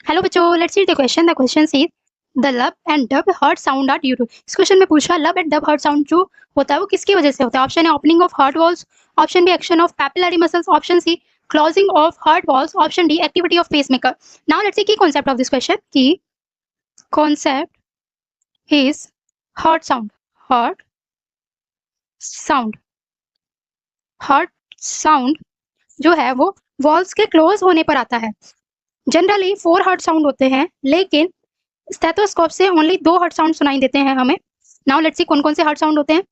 Hello बच्चों, let's see the question. The question is the lub and dub heart sound are due to. इस question में पूछा लब and dub heart sound जो होता है वो किसकी वजह से होता है। ऑप्शन है opening of heart walls, option B action of papillary muscles, option C closing of heart walls, option D activity of pacemaker. Now let's see की कॉन्सेप्ट ऑफ दिस क्वेश्चन की concept is heart sound. Heart sound heart sound जो है वो walls के close होने पर आता है। जनरली 4 हार्ट साउंड होते हैं, लेकिन स्टेथोस्कोप से ओनली 2 हार्ट साउंड सुनाई देते हैं हमें। नाउ लेट्स सी कौन कौन से हार्ट साउंड होते हैं।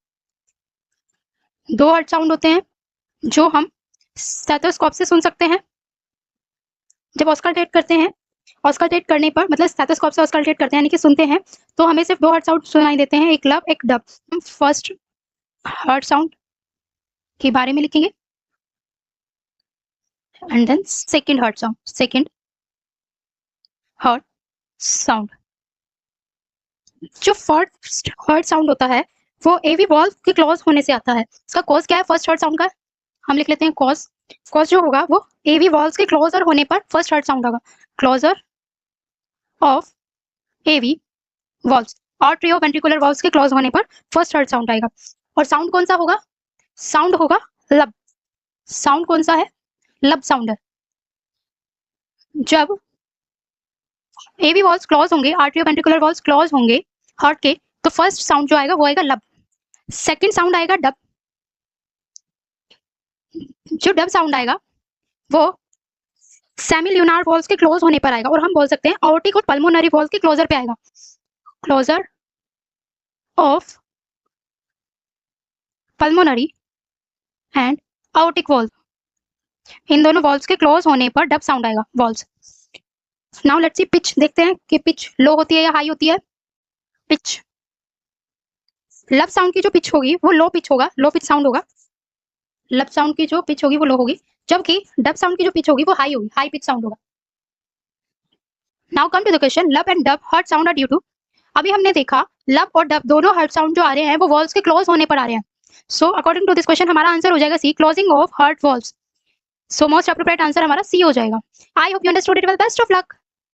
2 हार्ट साउंड होते हैं जो हम स्टेथोस्कोप से सुन सकते हैं। जब ऑस्कल्टेट करते हैं, ऑस्कल्टेट करने पर मतलब स्टेथोस्कोप से ऑस्कल्टेट करते हैं यानी कि सुनते हैं, तो हमें सिर्फ 2 हार्ट साउंड सुनाई देते हैं, एक लब एक डब। हम फर्स्ट हार्ट साउंड के बारे में लिखेंगे and then second heart sound. Second heart sound जो फर्स्ट हार्ट साउंड होता है वो एवी वॉल्व के क्लोज होने से आता है। इसका कॉज क्या है फर्स्ट हार्ट साउंड का, हम लिख लेते हैं कॉज। कॉज जो होगा वो एवी वॉल्व्स के क्लोजर होने पर फर्स्ट हार्ट साउंड होगा। Closure of AV valves, atrioventricular valves के क्लोज होने पर फर्स्ट हार्ट साउंड आएगा। और साउंड कौन सा होगा, साउंड होगा लब। साउंड कौन सा है, लब साउंड है। जब एवी वॉल्व्स क्लोज होंगे, आर्टरियोवेंट्रिकुलर वॉल्व्स क्लोज होंगे हार्ट के, तो फर्स्ट साउंड जो आएगा वो आएगा लब। सेकंड साउंड आएगा डब। जो डब साउंड आएगा वो सेमी ल्यूनार वॉल्स के क्लोज होने पर आएगा, और हम बोल सकते हैं आर्टिक और पल्मोनरी वॉल्स के क्लोजर पे आएगा। Closure of pulmonary and aortic valve, इन दोनों वॉल्स के क्लोज होने पर डब साउंड आएगा valves. Now let's see pitch, देखते हैं कि पिच लो होती है या हाई होती है। पिच, लब साउंड की जो पिच होगी वो लो पिच होगा, लो पिच साउंड होगा। लब साउंड की जो पिच होगी वो लो होगी, जबकि डब साउंड की जो पिच होगी वो हाई होगी, हाई पिच साउंड होगा। Now come to the question lub and dub heart sound are due to. अभी हमने देखा लब और डब दोनों हार्ट साउंड जो आ रहे हैं वो वॉल्स के क्लोज होने पर आ रहे हैं। So according to this question हमारा आंसर हो जाएगा C, closing of heart valves. So most appropriate answer हमारा सी हो जाएगा। I hope you understood it well, best of luck.